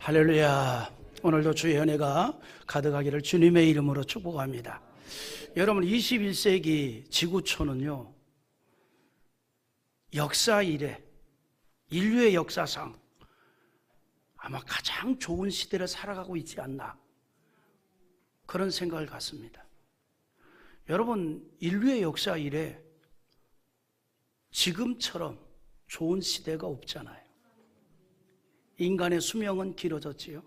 할렐루야. 오늘도 주의 은혜가 가득하기를 주님의 이름으로 축복합니다. 여러분, 21세기 지구촌은요, 역사 이래 인류의 역사상 아마 가장 좋은 시대를 살아가고 있지 않나, 그런 생각을 갖습니다. 여러분, 인류의 역사 이래 지금처럼 좋은 시대가 없잖아요. 인간의 수명은 길어졌지요.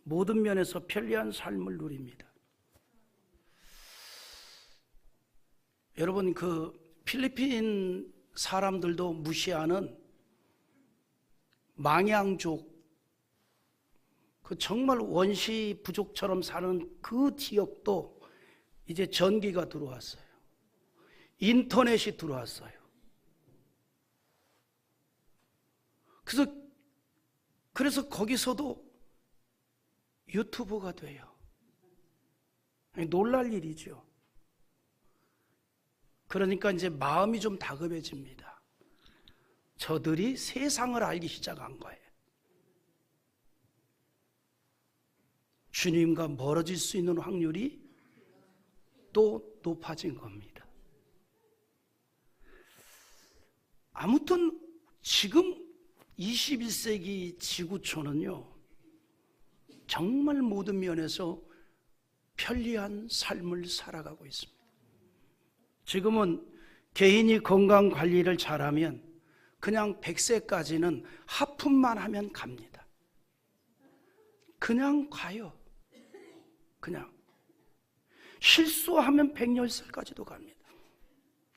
모든 면에서 편리한 삶을 누립니다. 여러분, 그 필리핀 사람들도 무시하는 망양족, 그 정말 원시 부족처럼 사는 그 지역도 이제 전기가 들어왔어요. 인터넷이 들어왔어요. 그래서 거기서도 유튜브가 돼요. 놀랄 일이죠. 그러니까 이제 마음이 좀 다급해집니다. 저들이 세상을 알기 시작한 거예요. 주님과 멀어질 수 있는 확률이 또 높아진 겁니다. 아무튼 지금 21세기 지구촌은요, 정말 모든 면에서 편리한 삶을 살아가고 있습니다. 지금은 개인이 건강 관리를 잘하면 그냥 100세까지는 하품만 하면 갑니다. 그냥 가요. 그냥 실수하면 110살까지도 갑니다.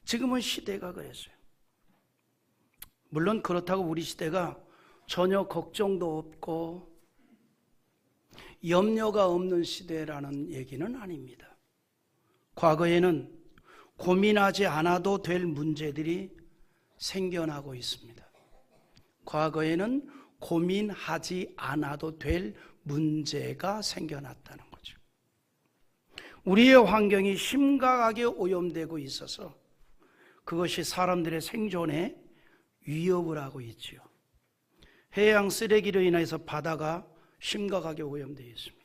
지금은 시대가 그랬어요. 물론 그렇다고 우리 시대가 전혀 걱정도 없고 염려가 없는 시대라는 얘기는 아닙니다. 과거에는 고민하지 않아도 될 문제들이 생겨나고 있습니다. 과거에는 고민하지 않아도 될 문제가 생겨났다는 거죠. 우리의 환경이 심각하게 오염되고 있어서 그것이 사람들의 생존에 위협을 하고 있지요. 해양 쓰레기로 인해서 바다가 심각하게 오염되어 있습니다.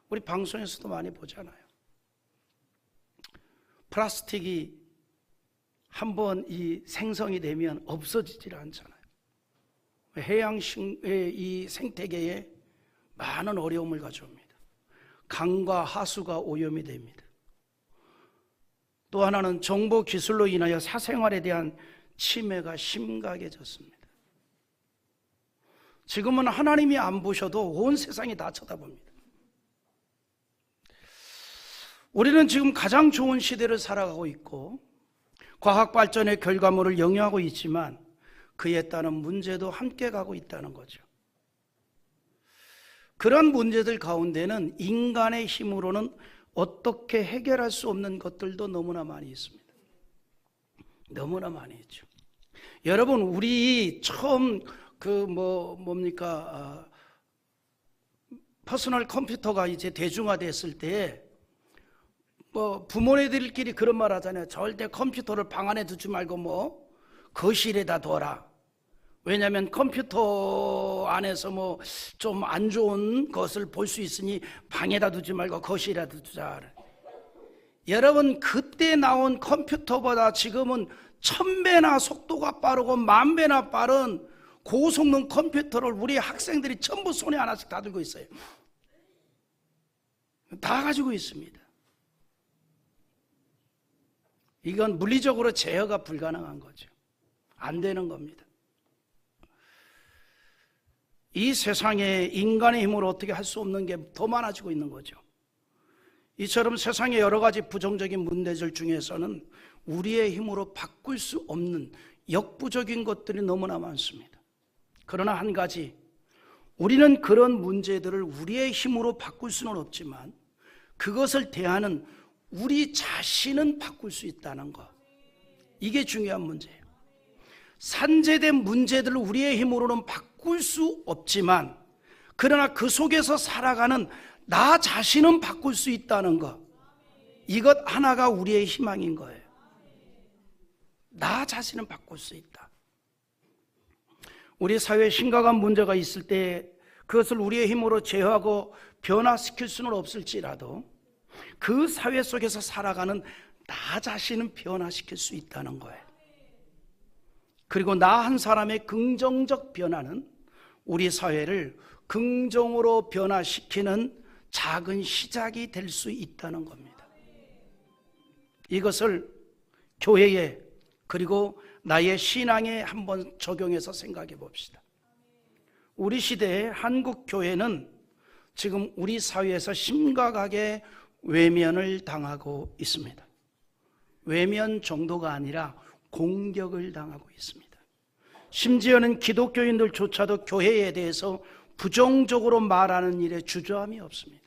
우리 방송에서도 많이 보잖아요. 플라스틱이 한번 이 생성이 되면 없어지질 않잖아요. 해양의 이 생태계에 많은 어려움을 가져옵니다. 강과 하수가 오염이 됩니다. 또 하나는 정보 기술로 인하여 사생활에 대한 침해가 심각해졌습니다. 지금은 하나님이 안 보셔도 온 세상이 다 쳐다봅니다. 우리는 지금 가장 좋은 시대를 살아가고 있고 과학 발전의 결과물을 영위하고 있지만 그에 따른 문제도 함께 가고 있다는 거죠. 그런 문제들 가운데는 인간의 힘으로는 어떻게 해결할 수 없는 것들도 너무나 많이 있습니다. 너무나 많이 있죠. 여러분, 우리 처음 퍼스널 컴퓨터가 이제 대중화됐을 때 부모네들끼리 그런 말 하잖아요. 절대 컴퓨터를 방 안에 두지 말고 거실에다 둬라. 왜냐하면 컴퓨터 안에서 좀 안 좋은 것을 볼 수 있으니 방에다 두지 말고 거실에다 두자. 여러분, 그때 나온 컴퓨터보다 지금은 1000배나 속도가 빠르고 10,000배나 빠른 고성능 컴퓨터를 우리 학생들이 전부 손에 하나씩 다 들고 있어요. 다 가지고 있습니다. 이건 물리적으로 제어가 불가능한 거죠. 안 되는 겁니다. 이 세상에 인간의 힘으로 어떻게 할 수 없는 게 더 많아지고 있는 거죠. 이처럼 세상의 여러 가지 부정적인 문제들 중에서는 우리의 힘으로 바꿀 수 없는 역부족인 것들이 너무나 많습니다. 그러나 한 가지, 우리는 그런 문제들을 우리의 힘으로 바꿀 수는 없지만 그것을 대하는 우리 자신은 바꿀 수 있다는 것, 이게 중요한 문제예요. 산재된 문제들을 우리의 힘으로는 바꿀 수 없지만 그러나 그 속에서 살아가는 나 자신은 바꿀 수 있다는 것, 이것 하나가 우리의 희망인 거예요. 나 자신은 바꿀 수 있다. 우리 사회에 심각한 문제가 있을 때 그것을 우리의 힘으로 제어하고 변화시킬 수는 없을지라도 그 사회 속에서 살아가는 나 자신은 변화시킬 수 있다는 거예요. 그리고 나 한 사람의 긍정적 변화는 우리 사회를 긍정으로 변화시키는 작은 시작이 될 수 있다는 겁니다. 이것을 교회에 그리고 나의 신앙에 한번 적용해서 생각해 봅시다. 우리 시대의 한국 교회는 지금 우리 사회에서 심각하게 외면을 당하고 있습니다. 외면 정도가 아니라 공격을 당하고 있습니다. 심지어는 기독교인들조차도 교회에 대해서 부정적으로 말하는 일에 주저함이 없습니다.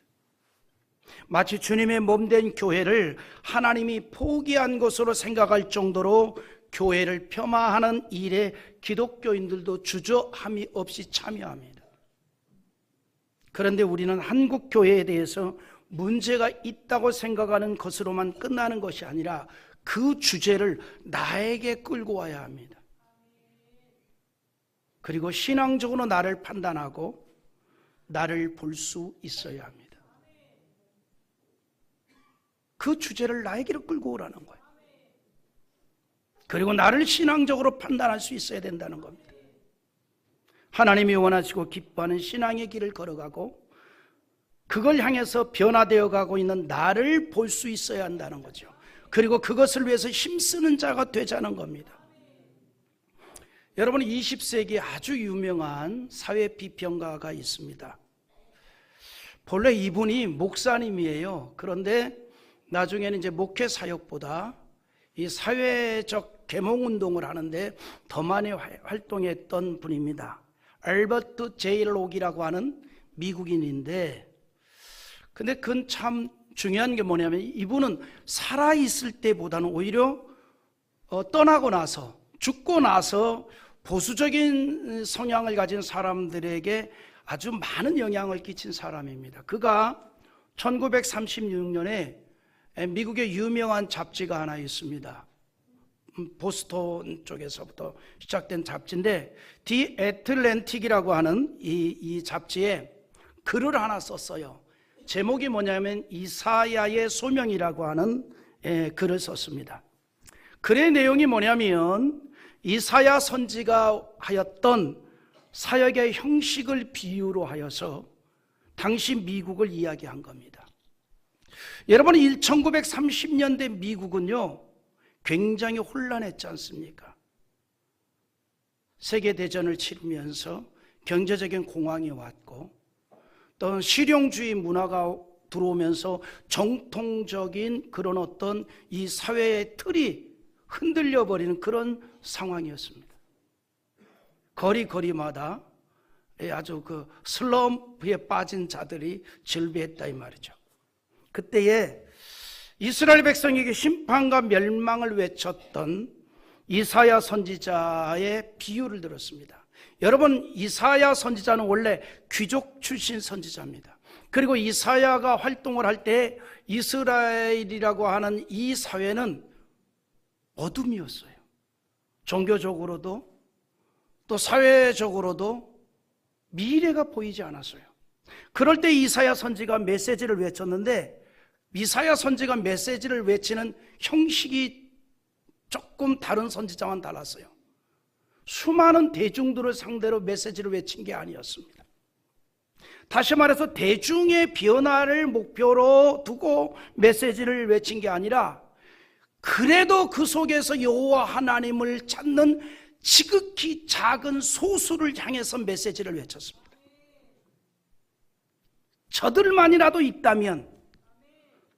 마치 주님의 몸된 교회를 하나님이 포기한 것으로 생각할 정도로 교회를 폄하하는 일에 기독교인들도 주저함이 없이 참여합니다. 그런데 우리는 한국 교회에 대해서 문제가 있다고 생각하는 것으로만 끝나는 것이 아니라 그 주제를 나에게 끌고 와야 합니다. 그리고 신앙적으로 나를 판단하고 나를 볼 수 있어야 합니다. 그 주제를 나에게로 끌고 오라는 거예요. 그리고 나를 신앙적으로 판단할 수 있어야 된다는 겁니다. 하나님이 원하시고 기뻐하는 신앙의 길을 걸어가고 그걸 향해서 변화되어 가고 있는 나를 볼 수 있어야 한다는 거죠. 그리고 그것을 위해서 힘쓰는 자가 되자는 겁니다. 여러분, 20세기 아주 유명한 사회 비평가가 있습니다. 본래 이분이 목사님이에요. 그런데 나중에는 이제 목회 사역보다 이 사회적 계몽운동을 하는데 더 많이 활동했던 분입니다. 알버트 제이 록이라고 하는 미국인인데, 근데 그건 참 중요한 게 뭐냐면 이분은 살아있을 때보다는 오히려 떠나고 나서, 죽고 나서 보수적인 성향을 가진 사람들에게 아주 많은 영향을 끼친 사람입니다. 그가 1936년에 미국의 유명한 잡지가 하나 있습니다. 보스턴 쪽에서부터 시작된 잡지인데 디 애틀랜틱이라고 하는 이 잡지에 글을 하나 썼어요. 제목이 뭐냐면 이사야의 소명이라고 하는 글을 썼습니다. 글의 내용이 뭐냐면 이사야 선지가 하였던 사역의 형식을 비유로 하여서 당시 미국을 이야기한 겁니다. 여러분, 1930년대 미국은요 굉장히 혼란했지 않습니까? 세계대전을 치르면서 경제적인 공황이 왔고 또 실용주의 문화가 들어오면서 정통적인 그런 어떤 이 사회의 틀이 흔들려 버리는 그런 상황이었습니다. 거리마다 아주 그 슬럼프에 빠진 자들이 즐비했다 이 말이죠. 그때에 이스라엘 백성에게 심판과 멸망을 외쳤던 이사야 선지자의 비유를 들었습니다. 여러분, 이사야 선지자는 원래 귀족 출신 선지자입니다. 그리고 이사야가 활동을 할 때 이스라엘이라고 하는 이 사회는 어둠이었어요. 종교적으로도 또 사회적으로도 미래가 보이지 않았어요. 그럴 때 이사야 선지가 메시지를 외쳤는데 이사야 선지가 메시지를 외치는 형식이 조금 다른 선지자와는 달랐어요. 수많은 대중들을 상대로 메시지를 외친 게 아니었습니다. 다시 말해서 대중의 변화를 목표로 두고 메시지를 외친 게 아니라 그래도 그 속에서 여호와 하나님을 찾는 지극히 작은 소수를 향해서 메시지를 외쳤습니다. 저들만이라도 있다면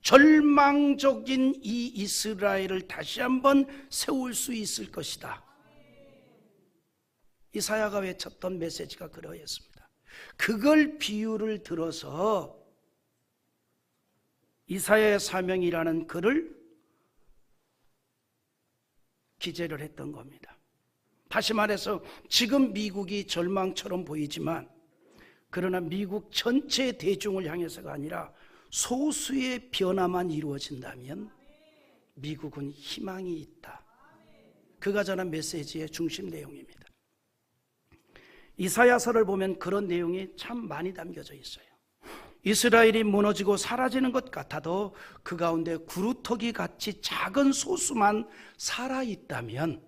절망적인 이 이스라엘을 다시 한번 세울 수 있을 것이다. 이사야가 외쳤던 메시지가 그러했습니다. 그걸 비유를 들어서 이사야의 사명이라는 글을 기재를 했던 겁니다. 다시 말해서 지금 미국이 절망처럼 보이지만 그러나 미국 전체 대중을 향해서가 아니라 소수의 변화만 이루어진다면 미국은 희망이 있다. 그가 전한 메시지의 중심 내용입니다. 이사야서를 보면 그런 내용이 참 많이 담겨져 있어요. 이스라엘이 무너지고 사라지는 것 같아도 그 가운데 구루터기 같이 작은 소수만 살아있다면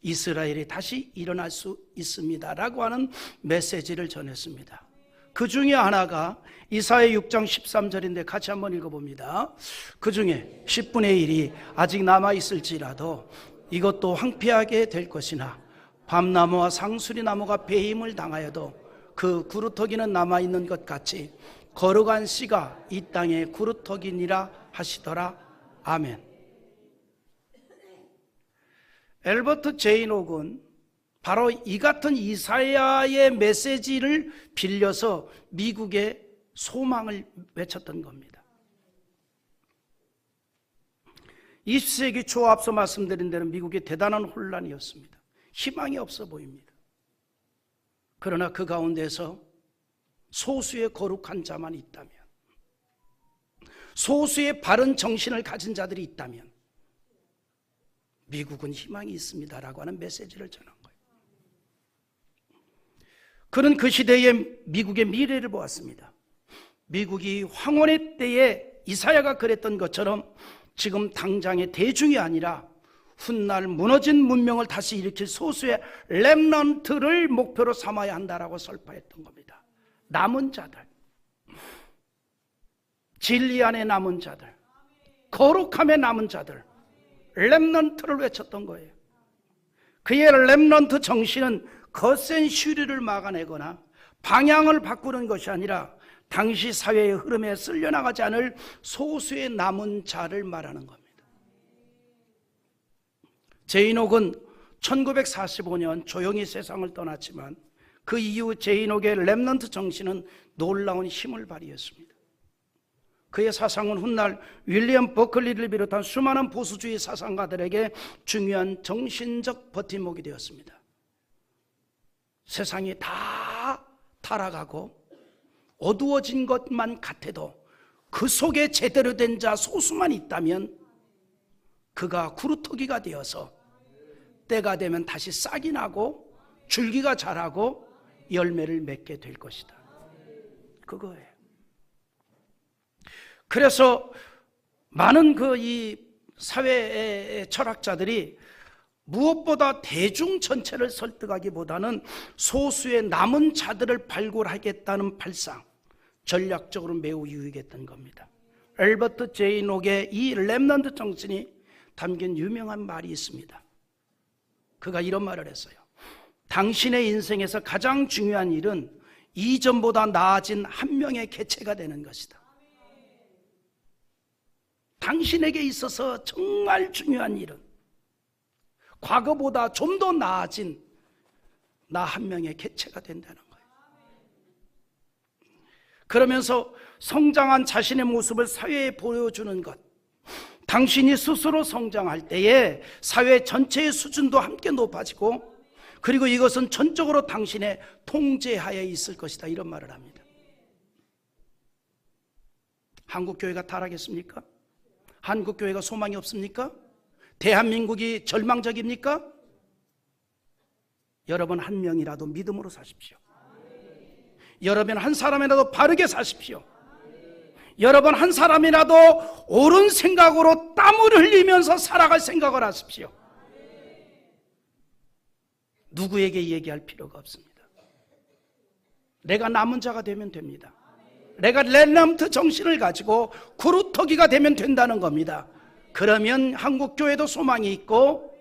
이스라엘이 다시 일어날 수 있습니다 라고 하는 메시지를 전했습니다. 그 중에 하나가 이사야 6장 13절인데 같이 한번 읽어봅니다. 그 중에 10분의 1이 아직 남아있을지라도 이것도 황폐하게 될 것이나 밤나무와 상수리나무가 배임을 당하여도 그 구루터기는 남아있는 것 같이 거룩한 씨가 이 땅에 구루터기니라 하시더라. 아멘. 엘버트 제인옥은 바로 이 같은 이사야의 메시지를 빌려서 미국의 소망을 외쳤던 겁니다. 20세기 초 앞서 말씀드린 대로 미국이 대단한 혼란이었습니다. 희망이 없어 보입니다. 그러나 그 가운데서 소수의 거룩한 자만 있다면, 소수의 바른 정신을 가진 자들이 있다면 미국은 희망이 있습니다라고 하는 메시지를 전한 거예요. 그는 그 시대의 미국의 미래를 보았습니다. 미국이 황혼의 때에 이사야가 그랬던 것처럼 지금 당장의 대중이 아니라 훗날 무너진 문명을 다시 일으킬 소수의 렘넌트를 목표로 삼아야 한다라고 설파했던 겁니다. 남은 자들, 진리 안에 남은 자들, 거룩함에 남은 자들, 렘넌트를 외쳤던 거예요. 그의 렘넌트 정신은 거센 시류를 막아내거나 방향을 바꾸는 것이 아니라 당시 사회의 흐름에 쓸려나가지 않을 소수의 남은 자를 말하는 겁니다. 제인옥은 1945년 조용히 세상을 떠났지만 그 이후 제인옥의 렘넌트 정신은 놀라운 힘을 발휘했습니다. 그의 사상은 훗날 윌리엄 버클리를 비롯한 수많은 보수주의 사상가들에게 중요한 정신적 버팀목이 되었습니다. 세상이 다 타락하고 어두워진 것만 같아도 그 속에 제대로 된 자 소수만 있다면 그가 구루터기가 되어서 때가 되면 다시 싹이 나고 줄기가 자라고 열매를 맺게 될 것이다. 그거예요. 그래서 많은 이 사회의 철학자들이 무엇보다 대중 전체를 설득하기보다는 소수의 남은 자들을 발굴하겠다는 발상, 전략적으로 매우 유익했던 겁니다. 엘버트 제인옥의 이 렘넌트 정신이 담긴 유명한 말이 있습니다. 그가 이런 말을 했어요. 당신의 인생에서 가장 중요한 일은 이전보다 나아진 한 명의 개체가 되는 것이다. 당신에게 있어서 정말 중요한 일은 과거보다 좀 더 나아진 나 한 명의 개체가 된다는 거예요. 그러면서 성장한 자신의 모습을 사회에 보여주는 것, 당신이 스스로 성장할 때에 사회 전체의 수준도 함께 높아지고 그리고 이것은 전적으로 당신의 통제하에 있을 것이다, 이런 말을 합니다. 한국교회가 타락했습니까? 한국교회가 소망이 없습니까? 대한민국이 절망적입니까? 여러분 한 명이라도 믿음으로 사십시오. 여러분 한 사람이라도 바르게 사십시오. 여러분 한 사람이라도 옳은 생각으로 땀을 흘리면서 살아갈 생각을 하십시오. 누구에게 얘기할 필요가 없습니다. 내가 남은 자가 되면 됩니다. 내가 렘넌트 정신을 가지고 구루터기가 되면 된다는 겁니다. 그러면 한국교회도 소망이 있고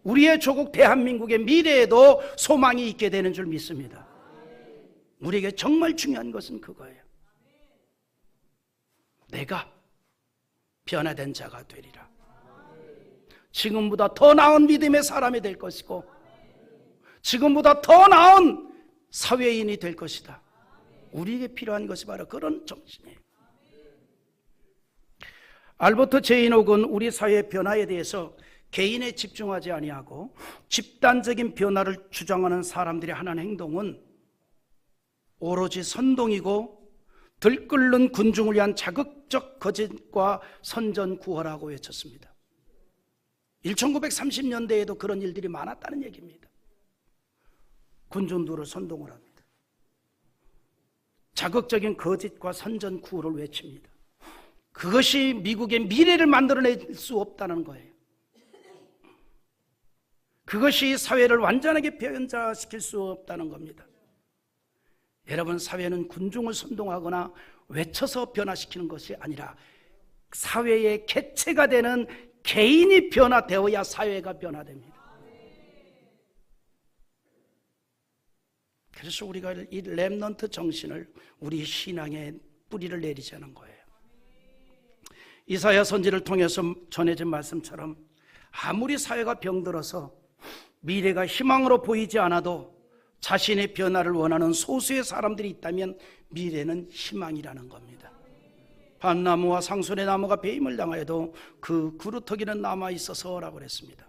우리의 조국 대한민국의 미래에도 소망이 있게 되는 줄 믿습니다. 우리에게 정말 중요한 것은 그거예요. 내가 변화된 자가 되리라. 지금보다 더 나은 믿음의 사람이 될 것이고 지금보다 더 나은 사회인이 될 것이다. 우리에게 필요한 것이 바로 그런 정신이에요. 알버트 제인옥은 우리 사회의 변화에 대해서 개인에 집중하지 아니하고 집단적인 변화를 주장하는 사람들이 하는 행동은 오로지 선동이고 들끓는 군중을 위한 자극적 거짓과 선전구호라고 외쳤습니다. 1930년대에도 그런 일들이 많았다는 얘기입니다. 군중들을 선동을 합니다. 자극적인 거짓과 선전 구호를 외칩니다. 그것이 미국의 미래를 만들어낼 수 없다는 거예요. 그것이 사회를 완전하게 변화시킬 수 없다는 겁니다. 여러분, 사회는 군중을 선동하거나 외쳐서 변화시키는 것이 아니라 사회의 개체가 되는 개인이 변화되어야 사회가 변화됩니다. 그래서 우리가 이 렘넌트 정신을 우리 신앙의 뿌리를 내리자는 거예요. 이사야 선지를 통해서 전해진 말씀처럼 아무리 사회가 병들어서 미래가 희망으로 보이지 않아도 자신의 변화를 원하는 소수의 사람들이 있다면 미래는 희망이라는 겁니다. 밤나무와 상순의 나무가 배임을 당하여도 그 그루터기는 남아있어서라고 그랬습니다.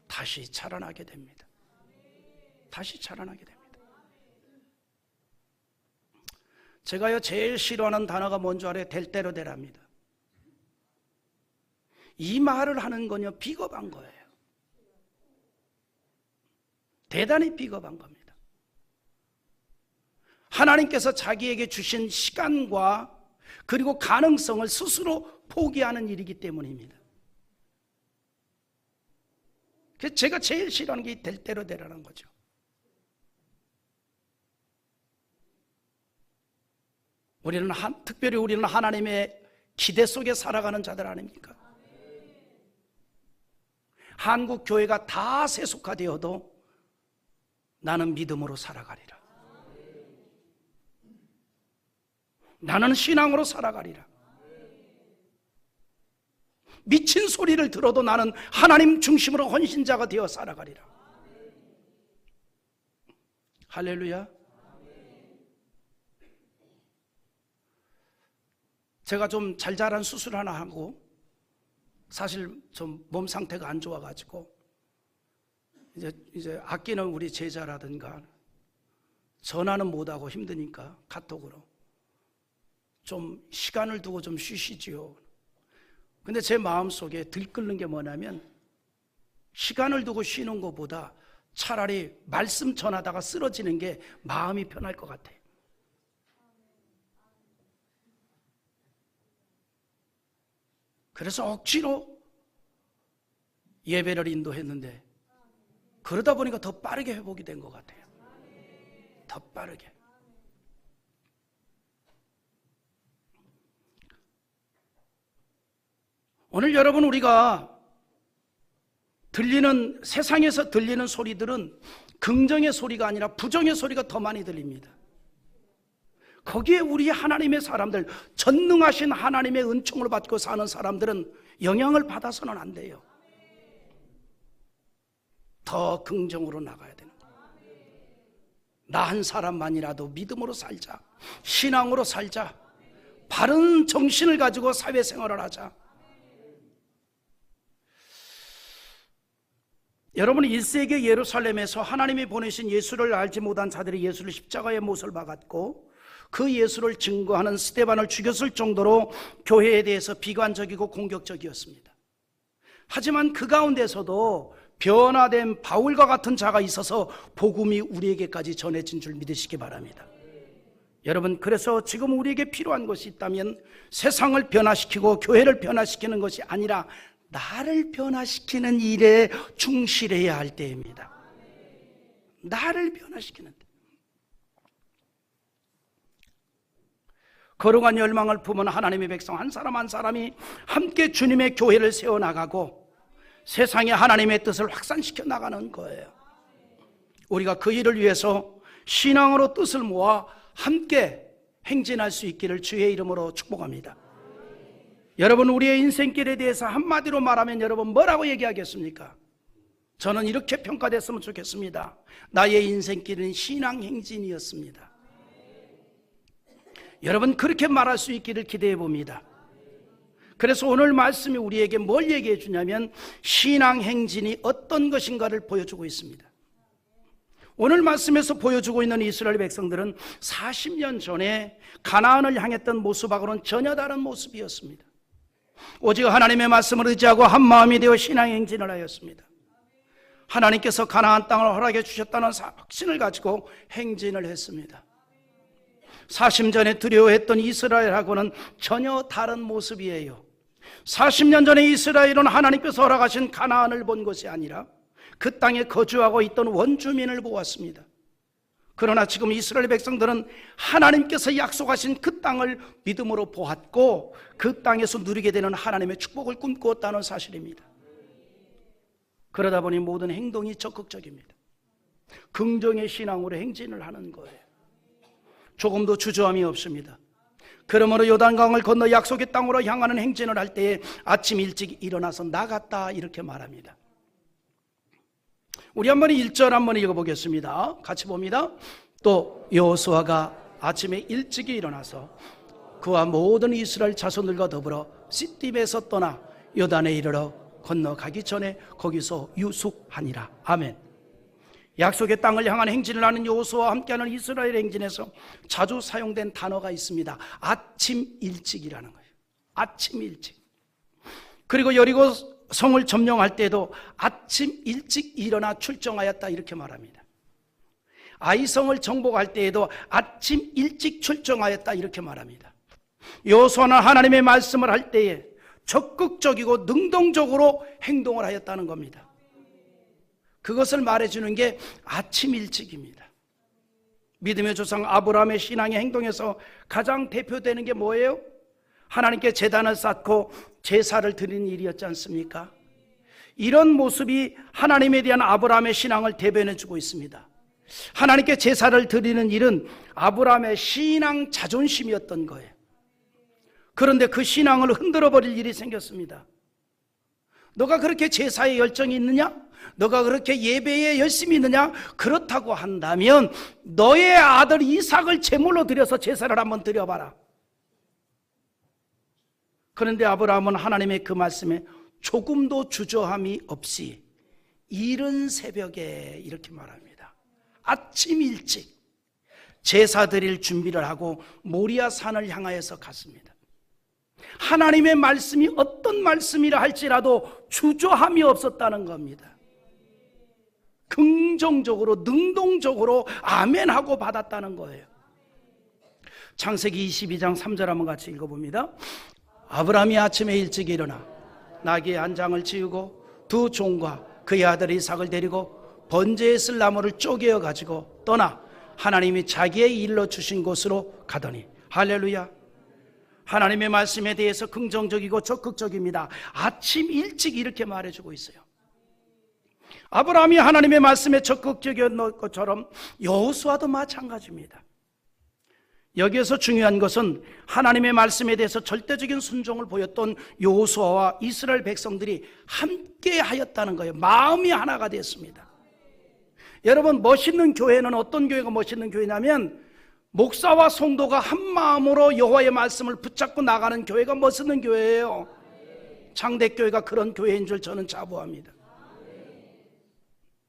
다시 자라나게 됩니다. 다시 자라나게 됩니다. 제가요 제일 싫어하는 단어가 뭔지 알아요? 될 대로 되랍니다. 이 말을 하는 건요 비겁한 거예요. 대단히 비겁한 겁니다. 하나님께서 자기에게 주신 시간과 그리고 가능성을 스스로 포기하는 일이기 때문입니다. 그래서 제가 제일 싫어하는 게 될 대로 되라는 거죠. 특별히 우리는 하나님의 기대 속에 살아가는 자들 아닙니까? 한국 교회가 다 세속화되어도 나는 믿음으로 살아가리라. 나는 신앙으로 살아가리라. 미친 소리를 들어도 나는 하나님 중심으로 헌신자가 되어 살아가리라. 할렐루야. 제가 좀 잘 자란 수술 하나 하고 사실 좀 몸 상태가 안 좋아가지고 이제 아끼는 우리 제자라든가 전화는 못하고 힘드니까 카톡으로 좀 시간을 두고 좀 쉬시지요. 근데 제 마음속에 들끓는 게 뭐냐면 시간을 두고 쉬는 것보다 차라리 말씀 전하다가 쓰러지는 게 마음이 편할 것 같아요. 그래서 억지로 예배를 인도했는데 그러다 보니까 더 빠르게 회복이 된 것 같아요. 더 빠르게. 오늘 여러분, 우리가 세상에서 들리는 소리들은 긍정의 소리가 아니라 부정의 소리가 더 많이 들립니다. 거기에 우리 하나님의 사람들, 전능하신 하나님의 은총을 받고 사는 사람들은 영향을 받아서는 안 돼요. 더 긍정으로 나가야 되는 거예요. 나 한 사람만이라도 믿음으로 살자, 신앙으로 살자, 바른 정신을 가지고 사회생활을 하자. 여러분, 1세기 예루살렘에서 하나님이 보내신 예수를 알지 못한 자들이 예수를 십자가에 못을 박았고 그 예수를 증거하는 스데반을 죽였을 정도로 교회에 대해서 비관적이고 공격적이었습니다. 하지만 그 가운데서도 변화된 바울과 같은 자가 있어서 복음이 우리에게까지 전해진 줄 믿으시기 바랍니다. 여러분, 그래서 지금 우리에게 필요한 것이 있다면 세상을 변화시키고 교회를 변화시키는 것이 아니라 나를 변화시키는 일에 충실해야 할 때입니다. 나를 변화시키는 때. 거룩한 열망을 품은 하나님의 백성 한 사람 한 사람이 함께 주님의 교회를 세워나가고 세상에 하나님의 뜻을 확산시켜 나가는 거예요. 우리가 그 일을 위해서 신앙으로 뜻을 모아 함께 행진할 수 있기를 주의 이름으로 축복합니다. 여러분, 우리의 인생길에 대해서 한마디로 말하면 여러분 뭐라고 얘기하겠습니까? 저는 이렇게 평가됐으면 좋겠습니다. 나의 인생길은 신앙 행진이었습니다. 여러분, 그렇게 말할 수 있기를 기대해 봅니다. 그래서 오늘 말씀이 우리에게 뭘 얘기해 주냐면 신앙 행진이 어떤 것인가를 보여주고 있습니다. 오늘 말씀에서 보여주고 있는 이스라엘 백성들은 40년 전에 가나안을 향했던 모습하고는 전혀 다른 모습이었습니다. 오직 하나님의 말씀을 의지하고 한 마음이 되어 신앙 행진을 하였습니다. 하나님께서 가나안 땅을 허락해 주셨다는 확신을 가지고 행진을 했습니다. 사십 전에 두려워했던 이스라엘하고는 전혀 다른 모습이에요. 40년 전에 이스라엘은 하나님께서 허락하신 가나안을 본 것이 아니라 그 땅에 거주하고 있던 원주민을 보았습니다. 그러나 지금 이스라엘 백성들은 하나님께서 약속하신 그 땅을 믿음으로 보았고 그 땅에서 누리게 되는 하나님의 축복을 꿈꾸었다는 사실입니다. 그러다 보니 모든 행동이 적극적입니다. 긍정의 신앙으로 행진을 하는 거예요. 조금도 주저함이 없습니다. 그러므로 요단강을 건너 약속의 땅으로 향하는 행진을 할 때에 아침 일찍 일어나서 나갔다 이렇게 말합니다. 우리 한번 1절 한번 읽어보겠습니다. 같이 봅니다. 또 여호수아가 아침에 일찍이 일어나서 그와 모든 이스라엘 자손들과 더불어 시딤에서 떠나 요단에 이르러 건너가기 전에 거기서 유숙하니라. 아멘. 약속의 땅을 향한 행진을 하는 여호수아와 함께하는 이스라엘 행진에서 자주 사용된 단어가 있습니다. 아침 일찍이라는 거예요. 아침 일찍. 그리고 여리고 성을 점령할 때도 아침 일찍 일어나 출정하였다 이렇게 말합니다. 아이성을 정복할 때에도 아침 일찍 출정하였다 이렇게 말합니다. 여호수아는 하나님의 말씀을 할 때에 적극적이고 능동적으로 행동을 하였다는 겁니다. 그것을 말해주는 게 아침 일찍입니다. 믿음의 조상 아브라함의 신앙의 행동에서 가장 대표되는 게 뭐예요? 하나님께 제단을 쌓고 제사를 드리는 일이었지 않습니까? 이런 모습이 하나님에 대한 아브라함의 신앙을 대변해 주고 있습니다. 하나님께 제사를 드리는 일은 아브라함의 신앙 자존심이었던 거예요. 그런데 그 신앙을 흔들어 버릴 일이 생겼습니다. 너가 그렇게 제사에 열정이 있느냐? 너가 그렇게 예배에 열심히 있느냐? 그렇다고 한다면 너의 아들 이삭을 제물로 드려서 제사를 한번 드려봐라. 그런데 아브라함은 하나님의 그 말씀에 조금도 주저함이 없이 이른 새벽에 이렇게 말합니다. 아침 일찍 제사 드릴 준비를 하고 모리아 산을 향하여서 갔습니다. 하나님의 말씀이 어떤 말씀이라 할지라도 주저함이 없었다는 겁니다. 긍정적으로 능동적으로 아멘하고 받았다는 거예요. 창세기 22장 3절 한번 같이 읽어봅니다. 아브라함이 아침에 일찍 일어나 나귀의 한 장을 지우고 두 종과 그의 아들 이삭을 데리고 번제에 쓸 나무를 쪼개어 가지고 떠나 하나님이 자기의 일러 주신 곳으로 가더니 할렐루야. 하나님의 말씀에 대해서 긍정적이고 적극적입니다. 아침 일찍 이렇게 말해주고 있어요. 아브라함이 하나님의 말씀에 적극적이었던 것처럼 여호수아도 마찬가지입니다. 여기에서 중요한 것은 하나님의 말씀에 대해서 절대적인 순종을 보였던 여호수아와 이스라엘 백성들이 함께 하였다는 거예요. 마음이 하나가 됐습니다. 여러분, 멋있는 교회는 어떤 교회가 멋있는 교회냐면 목사와 성도가 한 마음으로 여호와의 말씀을 붙잡고 나가는 교회가 멋있는 교회예요. 창대교회가 그런 교회인 줄 저는 자부합니다.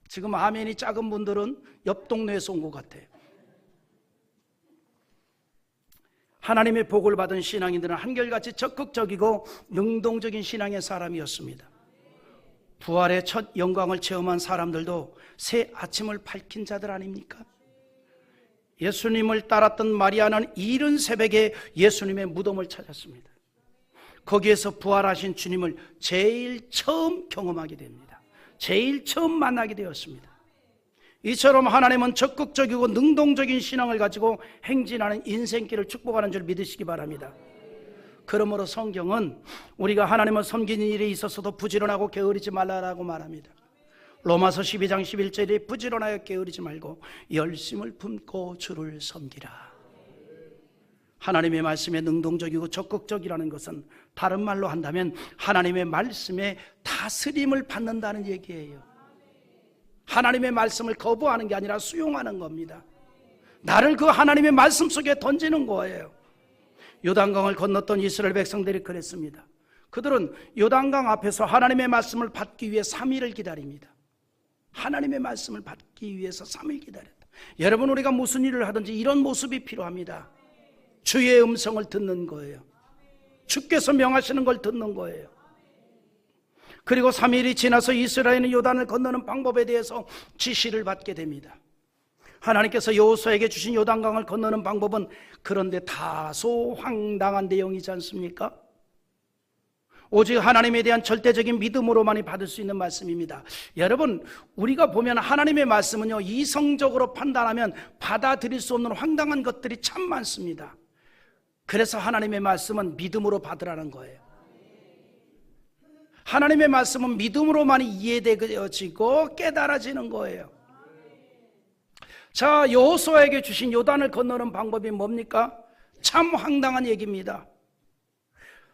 지금 아멘이 작은 분들은 옆 동네에서 온 것 같아요. 하나님의 복을 받은 신앙인들은 한결같이 적극적이고 능동적인 신앙의 사람이었습니다. 부활의 첫 영광을 체험한 사람들도 새 아침을 밝힌 자들 아닙니까? 예수님을 따랐던 마리아는 이른 새벽에 예수님의 무덤을 찾았습니다. 거기에서 부활하신 주님을 제일 처음 경험하게 됩니다. 제일 처음 만나게 되었습니다. 이처럼 하나님은 적극적이고 능동적인 신앙을 가지고 행진하는 인생길을 축복하는 줄 믿으시기 바랍니다. 그러므로 성경은 우리가 하나님을 섬기는 일에 있어서도 부지런하고 게으르지 말라라고 말합니다. 로마서 12장 11절에 부지런하여 게으르지 말고 열심을 품고 주를 섬기라. 하나님의 말씀에 능동적이고 적극적이라는 것은 다른 말로 한다면 하나님의 말씀에 다스림을 받는다는 얘기예요. 하나님의 말씀을 거부하는 게 아니라 수용하는 겁니다. 나를 그 하나님의 말씀 속에 던지는 거예요. 요단강을 건넜던 이스라엘 백성들이 그랬습니다. 그들은 요단강 앞에서 하나님의 말씀을 받기 위해 3일을 기다립니다. 하나님의 말씀을 받기 위해서 3일 기다렸다. 여러분, 우리가 무슨 일을 하든지 이런 모습이 필요합니다. 주의 음성을 듣는 거예요. 주께서 명하시는 걸 듣는 거예요. 그리고 3일이 지나서 이스라엘은 요단을 건너는 방법에 대해서 지시를 받게 됩니다. 하나님께서 여호수아에게 주신 요단강을 건너는 방법은 그런데 다소 황당한 내용이지 않습니까? 오직 하나님에 대한 절대적인 믿음으로만이 받을 수 있는 말씀입니다. 여러분, 우리가 보면 하나님의 말씀은요, 이성적으로 판단하면 받아들일 수 없는 황당한 것들이 참 많습니다. 그래서 하나님의 말씀은 믿음으로 받으라는 거예요. 하나님의 말씀은 믿음으로만이 이해되어지고 깨달아지는 거예요. 자, 여호수아에게 주신 요단을 건너는 방법이 뭡니까? 참 황당한 얘기입니다.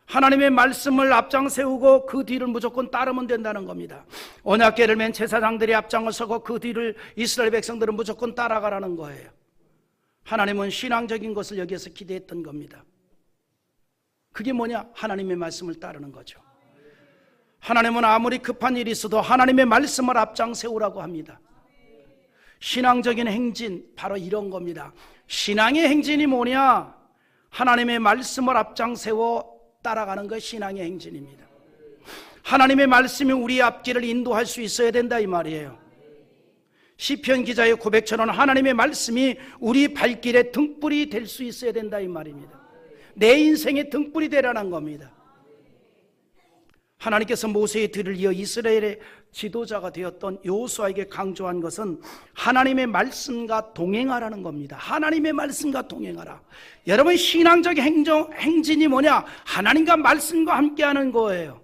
하나님의 말씀을 앞장 세우고 그 뒤를 무조건 따르면 된다는 겁니다. 언약궤를 맨 제사장들이 앞장을 서고 그 뒤를 이스라엘 백성들은 무조건 따라가라는 거예요. 하나님은 신앙적인 것을 여기에서 기대했던 겁니다. 그게 뭐냐? 하나님의 말씀을 따르는 거죠. 하나님은 아무리 급한 일이 있어도 하나님의 말씀을 앞장 세우라고 합니다. 신앙적인 행진, 바로 이런 겁니다. 신앙의 행진이 뭐냐? 하나님의 말씀을 앞장 세워 따라가는 것이 신앙의 행진입니다. 하나님의 말씀이 우리의 앞길을 인도할 수 있어야 된다 이 말이에요. 시편 기자의 고백처럼 하나님의 말씀이 우리 발길의 등불이 될 수 있어야 된다 이 말입니다. 내 인생의 등불이 되라는 겁니다. 하나님께서 모세의 뒤를 이어 이스라엘의 지도자가 되었던 여호수아에게 강조한 것은 하나님의 말씀과 동행하라는 겁니다. 하나님의 말씀과 동행하라. 여러분, 신앙적 행진이 뭐냐? 하나님과 말씀과 함께하는 거예요.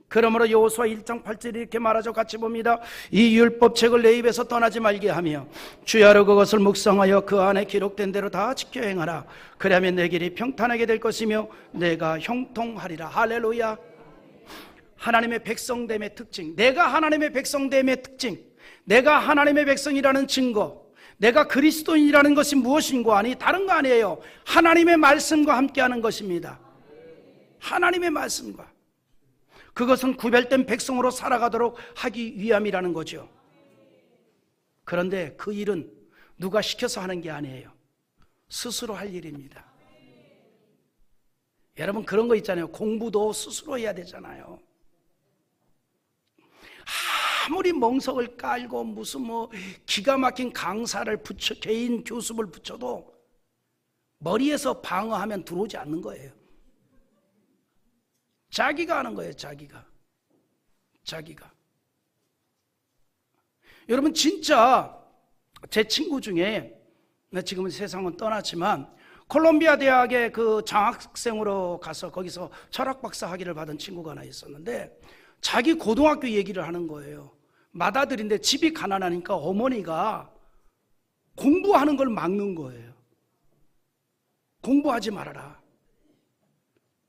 그러므로 여호수아 1장 8절에 이렇게 말하죠. 같이 봅니다. 이 율법책을 내 입에서 떠나지 말게 하며 주야로 그것을 묵상하여 그 안에 기록된 대로 다 지켜 행하라. 그러면 내 길이 평탄하게 될 것이며 내가 형통하리라. 할렐루야. 하나님의 백성됨의 특징, 내가 하나님의 백성됨의 특징, 내가 하나님의 백성이라는 증거, 내가 그리스도인이라는 것이 무엇인가 하니 다른 거 아니에요. 하나님의 말씀과 함께하는 것입니다. 하나님의 말씀과. 그것은 구별된 백성으로 살아가도록 하기 위함이라는 거죠. 그런데 그 일은 누가 시켜서 하는 게 아니에요. 스스로 할 일입니다. 여러분, 그런 거 있잖아요. 공부도 스스로 해야 되잖아요. 아무리 멍석을 깔고 무슨 기가 막힌 강사를 붙여, 개인 교습을 붙여도 머리에서 방어하면 들어오지 않는 거예요. 자기가 하는 거예요. 자기가. 여러분, 진짜 제 친구 중에, 지금은 세상은 떠났지만 콜롬비아 대학에 그 장학생으로 가서 거기서 철학 박사 학위를 받은 친구가 하나 있었는데, 자기 고등학교 얘기를 하는 거예요. 맏아들인데 집이 가난하니까 어머니가 공부하는 걸 막는 거예요. 공부하지 말아라.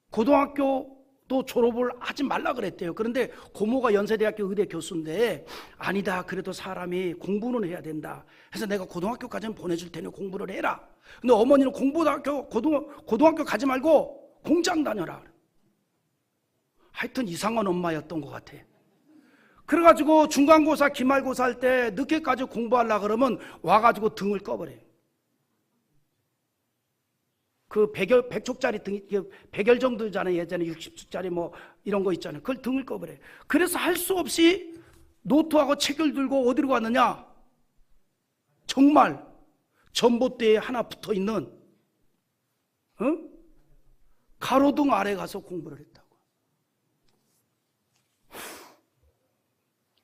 고등학교도 졸업을 하지 말라 그랬대요. 그런데 고모가 연세대학교 의대 교수인데, 아니다, 그래도 사람이 공부는 해야 된다. 그래서 내가 고등학교까지는 보내줄 테니 공부를 해라. 근데 어머니는 고등학교 가지 말고 공장 다녀라. 하여튼 이상한 엄마였던 것 같아. 그래가지고 중간고사, 기말고사 할 때 늦게까지 공부하려고 그러면 와가지고 등을 꺼버려요. 그 100쪽짜리 등, 100열 정도잖아요. 예전에 60쪽짜리 이런 거 있잖아요. 그걸 등을 꺼버려요. 그래서 할 수 없이 노트하고 책을 들고 어디로 갔느냐? 정말 전봇대에 하나 붙어있는 가로등 아래 가서 공부를 했다고.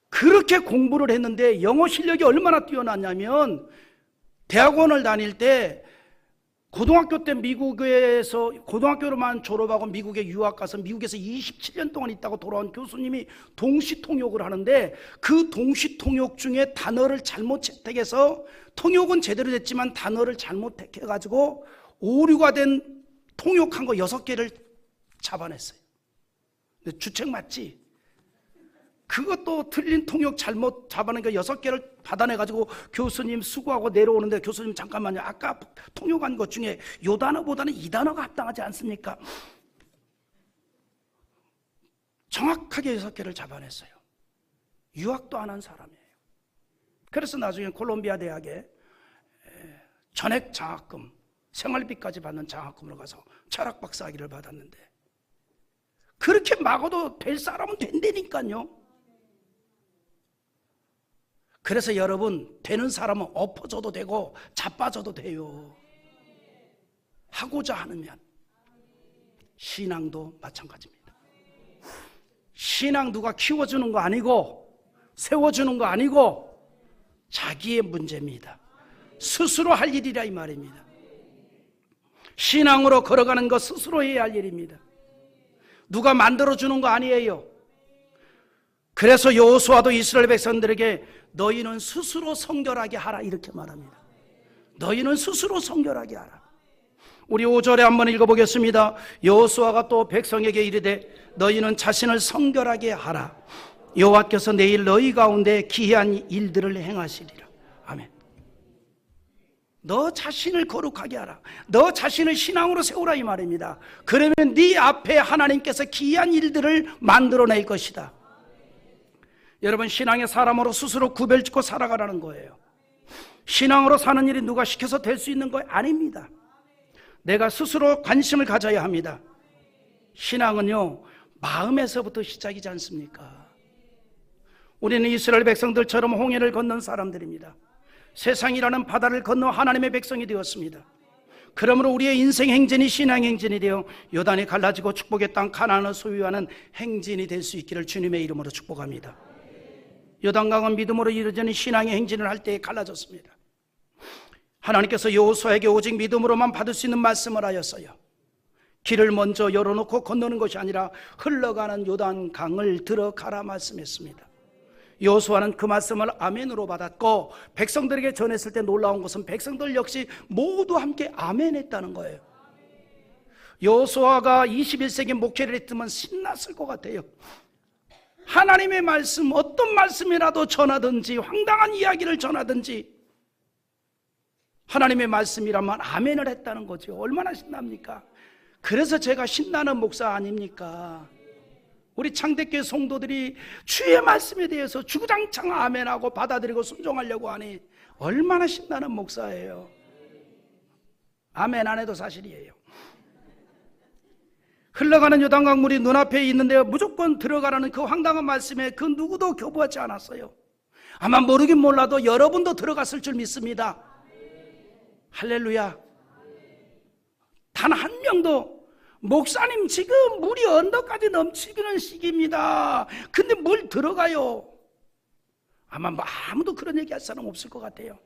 그렇게 공부를 했는데 영어 실력이 얼마나 뛰어났냐면, 대학원을 다닐 때 고등학교 때 미국에서 고등학교로만 졸업하고 미국에 유학 가서 미국에서 27년 동안 있다고 돌아온 교수님이 동시통역을 하는데, 그 동시통역 중에 단어를 잘못 채택해서, 통역은 제대로 됐지만 단어를 잘못 택해가지고 오류가 된 통역한 거 6개를 잡아냈어요. 근데 주책 맞지? 그것도 틀린 통역 잘못 잡아낸 거 6개를 받아내가지고 교수님 수고하고 내려오는데, 교수님 잠깐만요, 아까 통역한 것 중에 요 단어보다는 이 단어가 합당하지 않습니까? 정확하게 6개를 잡아냈어요. 유학도 안 한 사람이에요. 그래서 나중에 콜롬비아 대학에 전액 장학금, 생활비까지 받는 장학금으로 가서 철학 박사 학위를 받았는데, 그렇게 막아도 될 사람은 된다니까요. 그래서 여러분, 되는 사람은 엎어져도 되고 자빠져도 돼요. 하고자 하면. 신앙도 마찬가지입니다. 신앙 누가 키워주는 거 아니고 세워주는 거 아니고 자기의 문제입니다. 스스로 할 일이라 이 말입니다. 신앙으로 걸어가는 거 스스로 해야 할 일입니다. 누가 만들어주는 거 아니에요. 그래서 여호수아도 이스라엘 백성들에게 너희는 스스로 성결하게 하라 이렇게 말합니다. 너희는 스스로 성결하게 하라. 우리 5절에 한번 읽어보겠습니다. 여호수아가 또 백성에게 이르되 너희는 자신을 성결하게 하라. 여호와께서 내일 너희 가운데 기이한 일들을 행하시리라. 아멘. 너 자신을 거룩하게 하라. 너 자신을 신앙으로 세우라 이 말입니다. 그러면 네 앞에 하나님께서 기이한 일들을 만들어낼 것이다. 여러분, 신앙의 사람으로 스스로 구별짓고 살아가라는 거예요. 신앙으로 사는 일이 누가 시켜서 될 수 있는 거 아닙니다. 내가 스스로 관심을 가져야 합니다. 신앙은요, 마음에서부터 시작이지 않습니까? 우리는 이스라엘 백성들처럼 홍해를 건넌 사람들입니다. 세상이라는 바다를 건너 하나님의 백성이 되었습니다. 그러므로 우리의 인생 행진이 신앙 행진이 되어 요단이 갈라지고 축복의 땅 가나안을 소유하는 행진이 될 수 있기를 주님의 이름으로 축복합니다. 요단강은 믿음으로 이루어지는 신앙의 행진을 할 때에 갈라졌습니다. 하나님께서 여호수아에게 오직 믿음으로만 받을 수 있는 말씀을 하였어요. 길을 먼저 열어놓고 건너는 것이 아니라 흘러가는 요단강을 들어가라 말씀했습니다. 여호수아는 그 말씀을 아멘으로 받았고 백성들에게 전했을 때 놀라운 것은 백성들 역시 모두 함께 아멘했다는 거예요. 여호수아가 21세기 목회를 했으면 신났을 것 같아요. 하나님의 말씀, 어떤 말씀이라도 전하든지 황당한 이야기를 전하든지 하나님의 말씀이라면 아멘을 했다는 거죠. 얼마나 신납니까? 그래서 제가 신나는 목사 아닙니까? 우리 창대교회 성도들이 주의 말씀에 대해서 주구장창 아멘하고 받아들이고 순종하려고 하니 얼마나 신나는 목사예요. 아멘 안 해도 사실이에요. 흘러가는 요단강 물이 눈앞에 있는데 무조건 들어가라는 그 황당한 말씀에 그 누구도 교부하지 않았어요. 아마 모르긴 몰라도 여러분도 들어갔을 줄 믿습니다. 할렐루야. 단 한 명도 목사님 지금 물이 언덕까지 넘치는 시기입니다. 근데 물 들어가요. 아마 아무도 그런 얘기 할 사람 없을 것 같아요.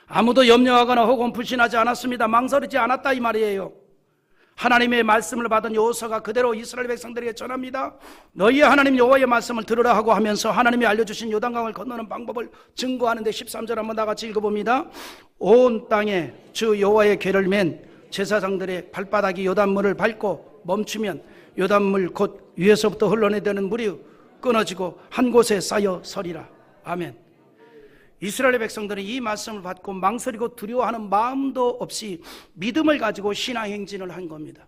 아무도 염려하거나 혹은 불신하지 않았습니다. 망설이지 않았다 이 말이에요. 하나님의 말씀을 받은 여호수아가 그대로 이스라엘 백성들에게 전합니다. 너희의 하나님 여호와의 말씀을 들으라 하고 하면서 하나님이 알려주신 요단강을 건너는 방법을 증거하는데 13절 한번 다 같이 읽어봅니다. 온 땅에 주 여호와의 궤를 맨 제사장들의 발바닥이 요단물을 밟고 멈추면 요단물 곧 위에서부터 흘러내리는 물이 끊어지고 한 곳에 쌓여 서리라. 아멘. 이스라엘 백성들은 이 말씀을 받고 망설이고 두려워하는 마음도 없이 믿음을 가지고 신앙 행진을 한 겁니다.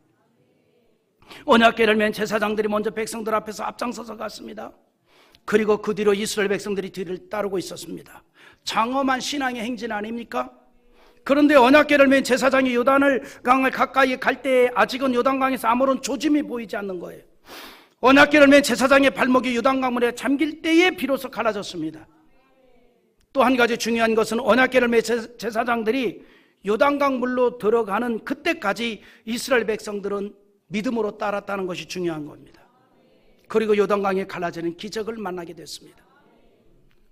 언약궤를 맨 제사장들이 먼저 백성들 앞에서 앞장서서 갔습니다. 그리고 그 뒤로 이스라엘 백성들이 뒤를 따르고 있었습니다. 장엄한 신앙의 행진 아닙니까? 그런데 언약궤를 맨 제사장이 요단을 강을 가까이 갈 때에 아직은 요단강에서 아무런 조짐이 보이지 않는 거예요. 언약궤를 맨 제사장의 발목이 요단강물에 잠길 때에 비로소 갈라졌습니다. 또 한 가지 중요한 것은 언약궤를 맨 제사장들이 요단강 물로 들어가는 그때까지 이스라엘 백성들은 믿음으로 따랐다는 것이 중요한 겁니다. 그리고 요단강에 갈라지는 기적을 만나게 됐습니다.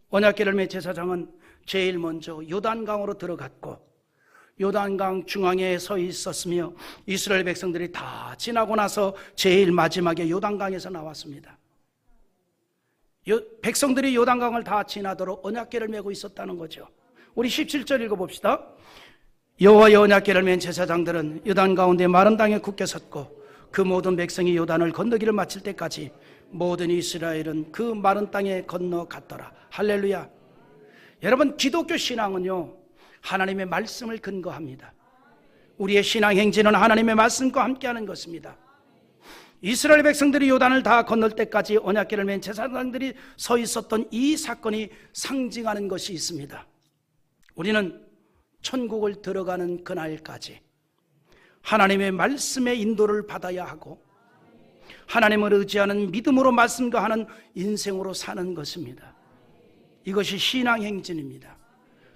언약궤를 맨 제사장은 제일 먼저 요단강으로 들어갔고 요단강 중앙에 서 있었으며 이스라엘 백성들이 다 지나고 나서 제일 마지막에 요단강에서 나왔습니다. 백성들이 요단강을 다 지나도록 언약궤를 메고 있었다는 거죠. 우리 17절 읽어봅시다. 여호와의 언약궤를 맨 제사장들은 요단 가운데 마른 땅에 굳게 섰고 그 모든 백성이 요단을 건너기를 마칠 때까지 모든 이스라엘은 그 마른 땅에 건너갔더라. 할렐루야. 여러분, 기독교 신앙은요 하나님의 말씀을 근거합니다. 우리의 신앙 행진은 하나님의 말씀과 함께하는 것입니다. 이스라엘 백성들이 요단을 다 건널 때까지 언약궤를 맨 제사장들이 서 있었던 이 사건이 상징하는 것이 있습니다. 우리는 천국을 들어가는 그날까지 하나님의 말씀의 인도를 받아야 하고 하나님을 의지하는 믿음으로 말씀과하는 인생으로 사는 것입니다. 이것이 신앙행진입니다.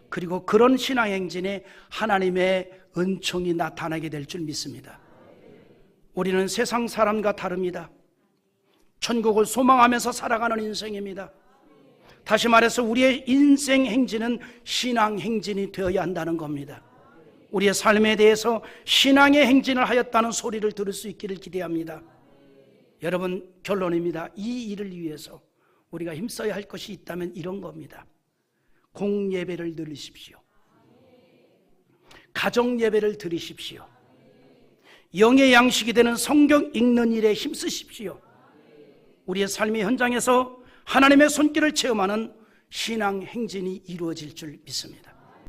그리고 그런 신앙행진에 하나님의 은총이 나타나게 될 줄 믿습니다. 우리는 세상 사람과 다릅니다. 천국을 소망하면서 살아가는 인생입니다. 다시 말해서 우리의 인생 행진은 신앙 행진이 되어야 한다는 겁니다. 우리의 삶에 대해서 신앙의 행진을 하였다는 소리를 들을 수 있기를 기대합니다. 여러분, 결론입니다. 이 일을 위해서 우리가 힘써야 할 것이 있다면 이런 겁니다. 공예배를 드리십시오. 가정예배를 드리십시오. 영의 양식이 되는 성경 읽는 일에 힘쓰십시오. 우리의 삶의 현장에서 하나님의 손길을 체험하는 신앙 행진이 이루어질 줄 믿습니다.